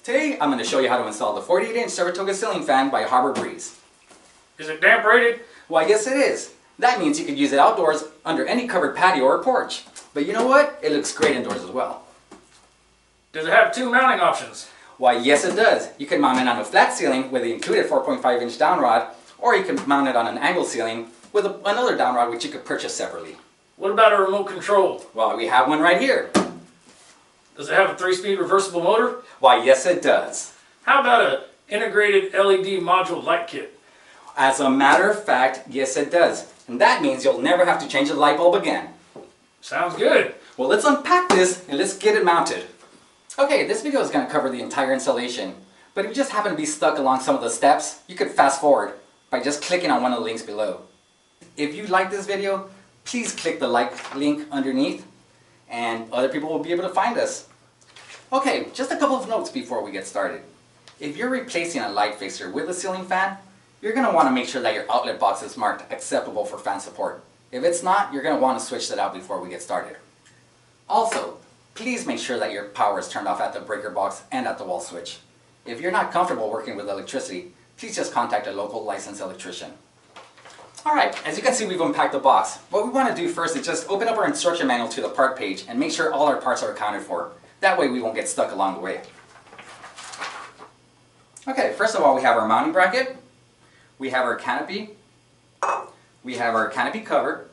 Today I'm going to show you how to install the 48-inch Saratoga ceiling fan by Harbor Breeze. Is it damp rated? Why, yes it is. That means you could use it outdoors under any covered patio or porch. But you know what? It looks great indoors as well. Does it have two mounting options? Why, yes it does. You can mount it on a flat ceiling with the included 4.5-inch downrod, or you can mount it on an angled ceiling with another downrod which you could purchase separately. What about a remote control? Well, we have one right here. Does it have a 3-speed reversible motor? Why, yes it does. How about an integrated LED module light kit? As a matter of fact, yes it does. And that means you'll never have to change the light bulb again. Sounds good. Well, let's unpack this and let's get it mounted. Okay, this video is going to cover the entire installation. But if you just happen to be stuck along some of the steps, you could fast forward by just clicking on one of the links below. If you like this video, please click the like link underneath and other people will be able to find us. Okay, just a couple of notes before we get started. If you're replacing a light fixture with a ceiling fan, you're going to want to make sure that your outlet box is marked acceptable for fan support. If it's not, you're going to want to switch that out before we get started. Also, please make sure that your power is turned off at the breaker box and at the wall switch. If you're not comfortable working with electricity, please just contact a local licensed electrician. Alright, as you can see, we've unpacked the box. What we want to do first is just open up our instruction manual to the part page and make sure all our parts are accounted for. That way we won't get stuck along the way. Okay, first of all we have our mounting bracket, we have our canopy, we have our canopy cover,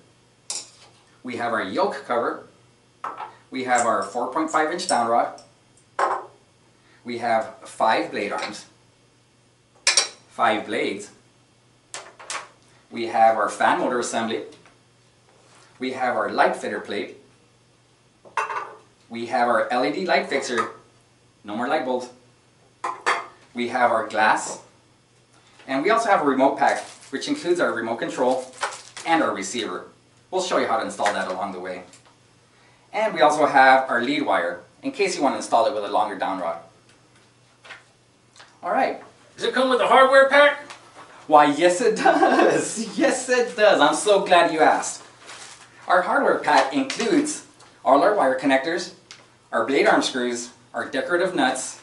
we have our yoke cover, we have our 4.5-inch downrod, we have 5 blade arms, 5 blades, we have our fan motor assembly, we have our light fitter plate, we have our LED light fixture, no more light bulbs, we have our glass, and we also have a remote pack which includes our remote control and our receiver. We'll show you how to install that along the way. And we also have our lead wire in case you want to install it with a longer downrod. Alright. Does it come with a hardware pack? Why, yes it does! Yes it does! I'm so glad you asked. Our hardware pack includes all our wire connectors, our blade arm screws, our decorative nuts,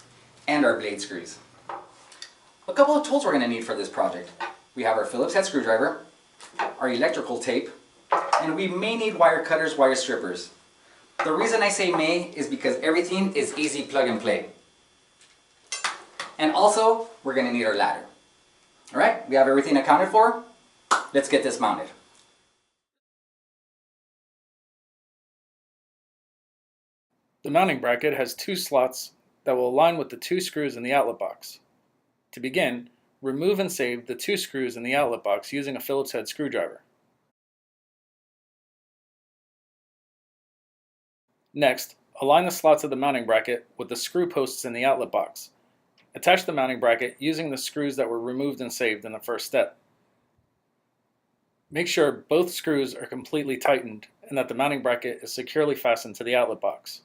and our blade screws. A couple of tools we're going to need for this project. We have our Phillips head screwdriver, our electrical tape, and we may need wire cutters, wire strippers. The reason I say may is because everything is easy plug and play. And also, we're going to need our ladder. Alright, we have everything accounted for. Let's get this mounted. The mounting bracket has 2 slots that will align with the 2 screws in the outlet box. To begin, remove and save the 2 screws in the outlet box using a Phillips head screwdriver. Next, align the slots of the mounting bracket with the screw posts in the outlet box. Attach the mounting bracket using the screws that were removed and saved in the first step. Make sure both screws are completely tightened and that the mounting bracket is securely fastened to the outlet box.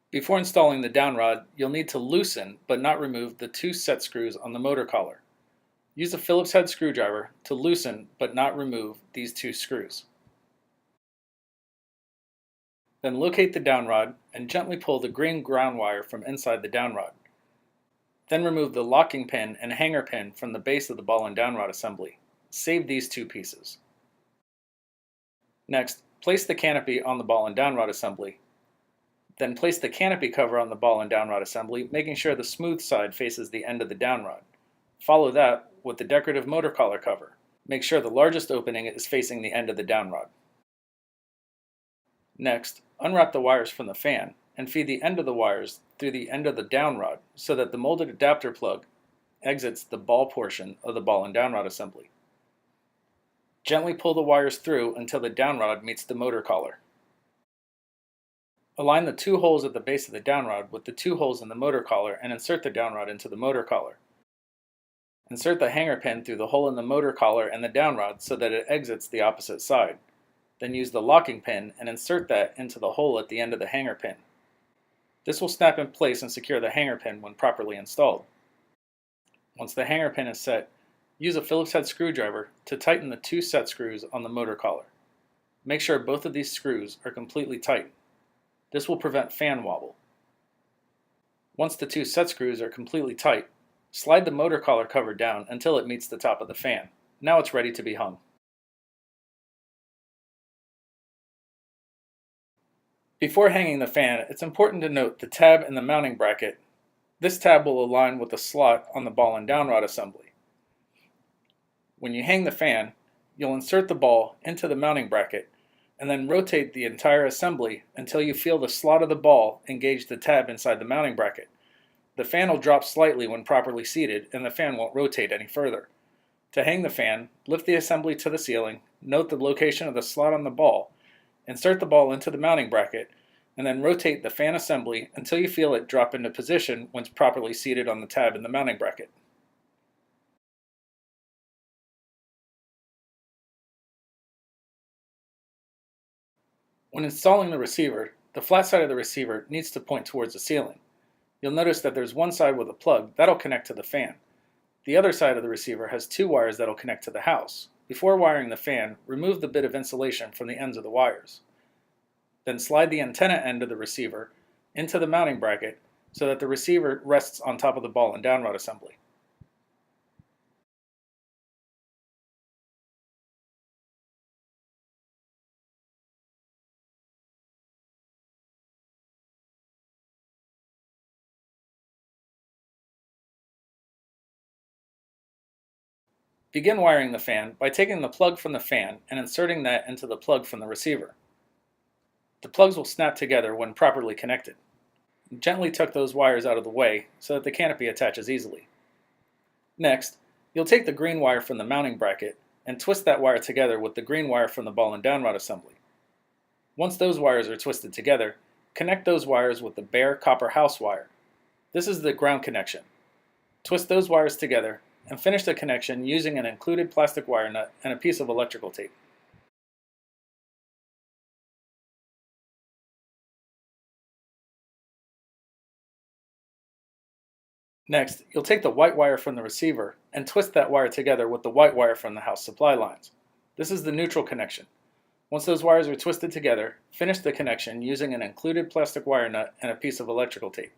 Before installing the downrod, you'll need to loosen but not remove the 2 set screws on the motor collar. Use a Phillips head screwdriver to loosen but not remove these 2 screws. Then locate the downrod and gently pull the green ground wire from inside the downrod. Then remove the locking pin and hanger pin from the base of the ball and downrod assembly. Save these 2 pieces. Next, place the canopy on the ball and downrod assembly. Then place the canopy cover on the ball and downrod assembly, making sure the smooth side faces the end of the downrod. Follow that with the decorative motor collar cover. Make sure the largest opening is facing the end of the downrod. Next, unwrap the wires from the fan and feed the end of the wires through the end of the downrod so that the molded adapter plug exits the ball portion of the ball and downrod assembly. Gently pull the wires through until the downrod meets the motor collar. Align the 2 holes at the base of the downrod with the 2 holes in the motor collar and insert the downrod into the motor collar. Insert the hanger pin through the hole in the motor collar and the downrod so that it exits the opposite side. Then use the locking pin and insert that into the hole at the end of the hanger pin. This will snap in place and secure the hanger pin when properly installed. Once the hanger pin is set, Use a Phillips head screwdriver to tighten the 2 set screws on the motor collar. Make sure both of these screws are completely tight. This will prevent fan wobble. Once the 2 set screws are completely tight, slide the motor collar cover down until it meets the top of the fan. Now it's ready to be hung. Before hanging the fan, it's important to note the tab and the mounting bracket. This tab will align with the slot on the ball and downrod assembly. When you hang the fan, you'll insert the ball into the mounting bracket and then rotate the entire assembly until you feel the slot of the ball engage the tab inside the mounting bracket. The fan will drop slightly when properly seated and the fan won't rotate any further. To hang the fan, lift the assembly to the ceiling, note the location of the slot on the ball, insert the ball into the mounting bracket, and then rotate the fan assembly until you feel it drop into position when properly seated on the tab in the mounting bracket. When installing the receiver, the flat side of the receiver needs to point towards the ceiling. You'll notice that there's one side with a plug that'll connect to the fan. The other side of the receiver has 2 wires that'll connect to the house. Before wiring the fan, remove the bit of insulation from the ends of the wires. Then slide the antenna end of the receiver into the mounting bracket so that the receiver rests on top of the ball and downrod assembly. Begin wiring the fan by taking the plug from the fan and inserting that into the plug from the receiver. The plugs will snap together when properly connected. Gently tuck those wires out of the way so that the canopy attaches easily. Next, you'll take the green wire from the mounting bracket and twist that wire together with the green wire from the ball and downrod assembly. Once those wires are twisted together, connect those wires with the bare copper house wire. This is the ground connection. Twist those wires together and finish the connection using an included plastic wire nut and a piece of electrical tape. Next, you'll take the white wire from the receiver and twist that wire together with the white wire from the house supply lines. This is the neutral connection. Once those wires are twisted together, finish the connection using an included plastic wire nut and a piece of electrical tape.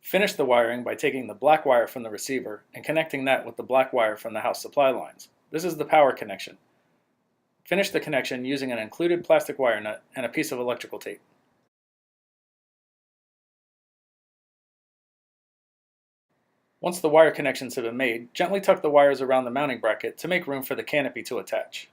Finish the wiring by taking the black wire from the receiver and connecting that with the black wire from the house supply lines. This is the power connection. Finish the connection using an included plastic wire nut and a piece of electrical tape. Once the wire connections have been made, gently tuck the wires around the mounting bracket to make room for the canopy to attach.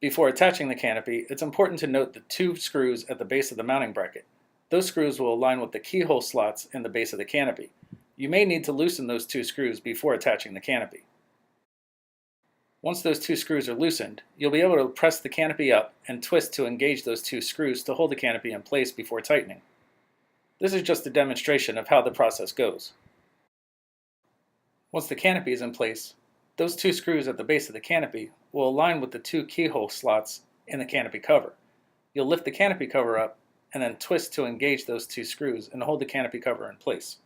Before attaching the canopy, it's important to note the 2 screws at the base of the mounting bracket. Those screws will align with the keyhole slots in the base of the canopy. You may need to loosen those 2 screws before attaching the canopy. Once those 2 screws are loosened, you'll be able to press the canopy up and twist to engage those 2 screws to hold the canopy in place before tightening. This is just a demonstration of how the process goes. Once the canopy is in place, those 2 screws at the base of the canopy will align with the 2 keyhole slots in the canopy cover. You'll lift the canopy cover up and then twist to engage those 2 screws and hold the canopy cover in place.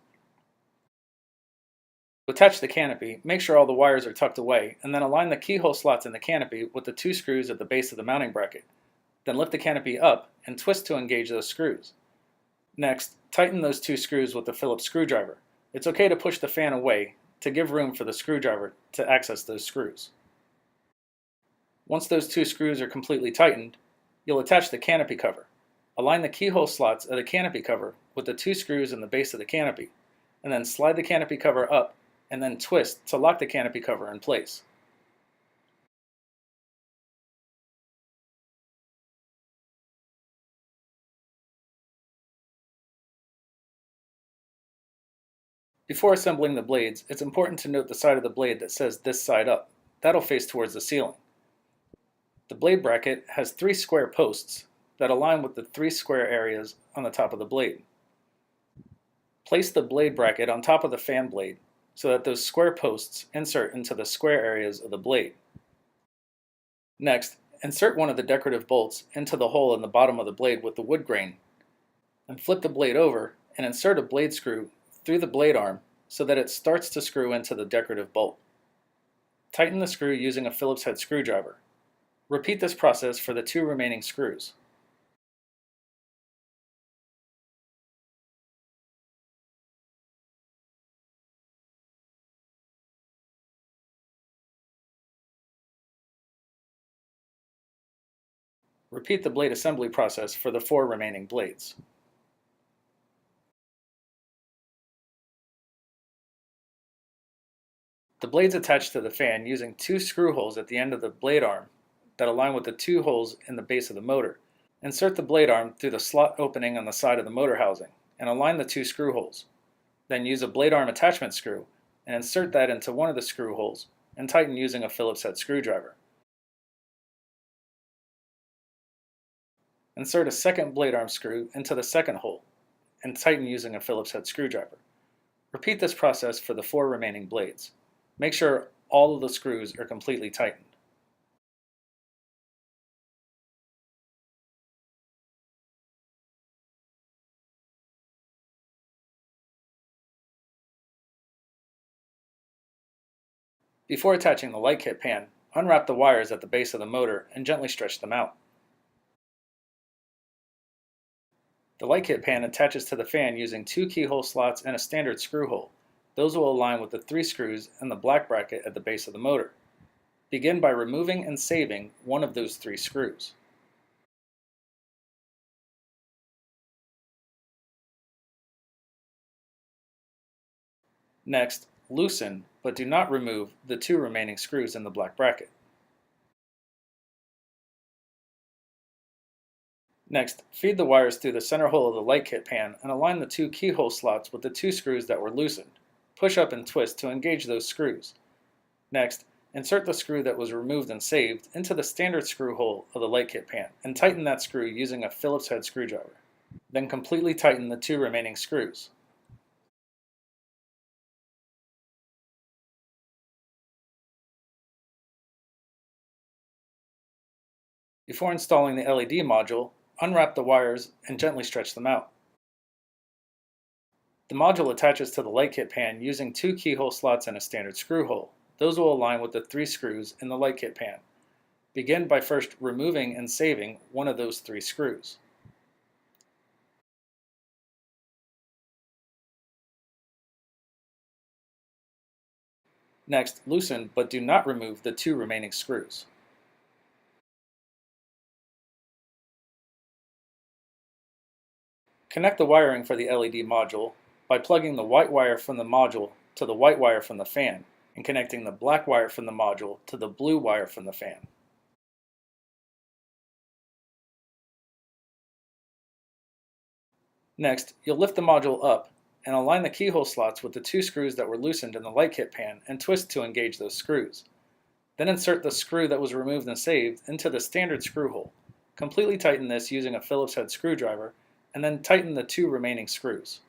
To attach the canopy, make sure all the wires are tucked away and then align the keyhole slots in the canopy with the 2 screws at the base of the mounting bracket. Then lift the canopy up and twist to engage those screws. Next, tighten those 2 screws with the Phillips screwdriver. It's okay to push the fan away to give room for the screwdriver to access those screws. Once those 2 screws are completely tightened, you'll attach the canopy cover. Align the keyhole slots of the canopy cover with the 2 screws in the base of the canopy, and then slide the canopy cover up and then twist to lock the canopy cover in place. Before assembling the blades, it's important to note the side of the blade that says "this side up." That'll face towards the ceiling. The blade bracket has 3 square posts that align with the 3 square areas on the top of the blade. Place the blade bracket on top of the fan blade so that those square posts insert into the square areas of the blade. Next, Insert one of the decorative bolts into the hole in the bottom of the blade with the wood grain, and flip the blade over and insert a blade screw through the blade arm so that it starts to screw into the decorative bolt. Tighten the screw using a Phillips head screwdriver. Repeat this process for the 2 remaining screws. Repeat the blade assembly process for the 4 remaining blades. The blades attach to the fan using 2 screw holes at the end of the blade arm that align with the 2 holes in the base of the motor. Insert the blade arm through the slot opening on the side of the motor housing and align the 2 screw holes. Then use a blade arm attachment screw and insert that into one of the screw holes and tighten using a Phillips head screwdriver. Insert a second blade arm screw into the second hole and tighten using a Phillips head screwdriver. Repeat this process for the 4 remaining blades. Make sure all of the screws are completely tightened. Before attaching the light kit pan, unwrap the wires at the base of the motor and gently stretch them out. The light kit pan attaches to the fan using 2 keyhole slots and a standard screw hole. Those will align with the 3 screws and the black bracket at the base of the motor. Begin by removing and saving one of those 3 screws. Next, loosen, but do not remove, the 2 remaining screws in the black bracket. Next, feed the wires through the center hole of the light kit pan and align the 2 keyhole slots with the 2 screws that were loosened. Push up and twist to engage those screws. Next, insert the screw that was removed and saved into the standard screw hole of the light kit pan and tighten that screw using a Phillips head screwdriver. Then completely tighten the 2 remaining screws. Before installing the LED module, unwrap the wires and gently stretch them out. The module attaches to the light kit pan using 2 keyhole slots and a standard screw hole. Those will align with the 3 screws in the light kit pan. Begin by first removing and saving one of those 3 screws. Next, loosen but do not remove the 2 remaining screws. Connect the wiring for the LED module by plugging the white wire from the module to the white wire from the fan and connecting the black wire from the module to the blue wire from the fan. Next, you'll lift the module up and align the keyhole slots with the 2 screws that were loosened in the light kit pan and twist to engage those screws. Then insert the screw that was removed and saved into the standard screw hole. Completely tighten this using a Phillips head screwdriver and then tighten the 2 remaining screws.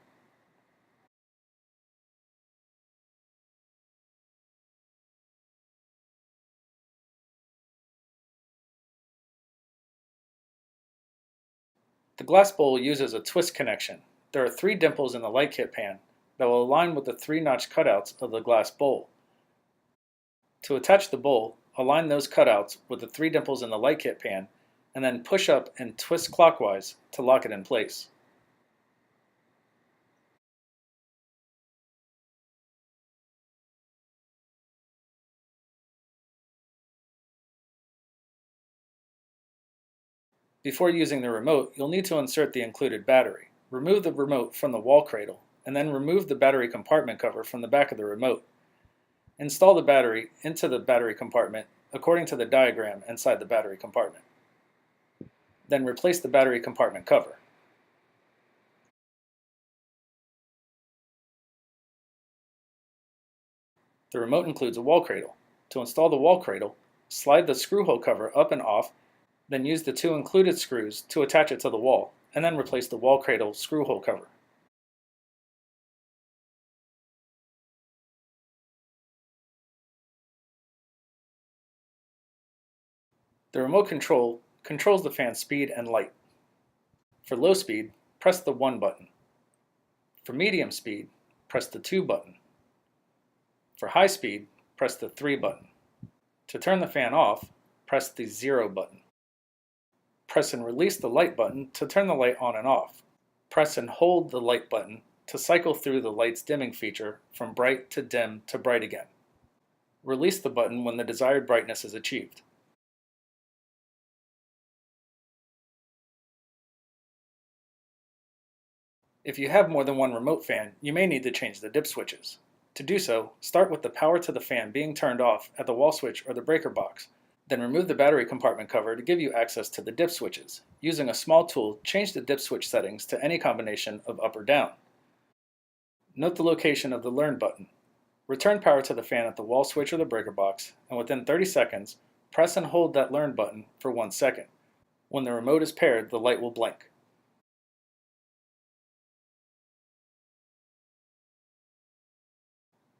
The glass bowl uses a twist connection. There are 3 dimples in the light kit pan that will align with the 3-notch cutouts of the glass bowl. To attach the bowl, align those cutouts with the 3 dimples in the light kit pan and then push up and twist clockwise to lock it in place. Before using the remote, you'll need to insert the included battery. Remove the remote from the wall cradle, and then remove the battery compartment cover from the back of the remote. Install the battery into the battery compartment according to the diagram inside the battery compartment. Then replace the battery compartment cover. The remote includes a wall cradle. To install the wall cradle, slide the screw hole cover up and off, then use the 2 included screws to attach it to the wall, and then replace the wall cradle screw hole cover. The remote control controls the fan's speed and light. For low speed, press the 1 button. For medium speed, press the 2 button. For high speed, press the 3 button. To turn the fan off, press the 0 button. Press and release the light button to turn the light on and off. Press and hold the light button to cycle through the light's dimming feature from bright to dim to bright again. Release the button when the desired brightness is achieved. If you have more than one remote fan, you may need to change the dip switches. To do so, start with the power to the fan being turned off at the wall switch or the breaker box. Then remove the battery compartment cover to give you access to the dip switches. Using a small tool, change the dip switch settings to any combination of up or down. Note the location of the Learn button. Return power to the fan at the wall switch or the breaker box, and within 30 seconds, press and hold that Learn button for 1 second. When the remote is paired, the light will blink.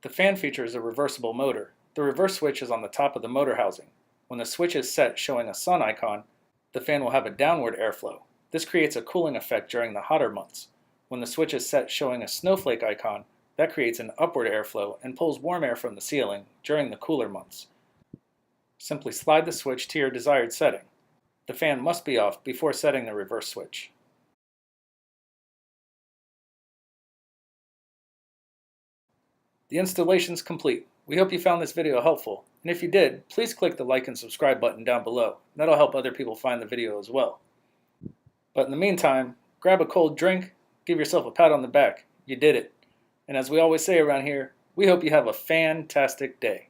The fan features a reversible motor. The reverse switch is on the top of the motor housing. When the switch is set showing a sun icon, the fan will have a downward airflow. This creates a cooling effect during the hotter months. When the switch is set showing a snowflake icon, that creates an upward airflow and pulls warm air from the ceiling during the cooler months. Simply slide the switch to your desired setting. The fan must be off before setting the reverse switch. The installation is complete. We hope you found this video helpful, and if you did, please click the like and subscribe button down below. That'll help other people find the video as well. But in the meantime, grab a cold drink, give yourself a pat on the back. You did it. And as we always say around here, we hope you have a fantastic day.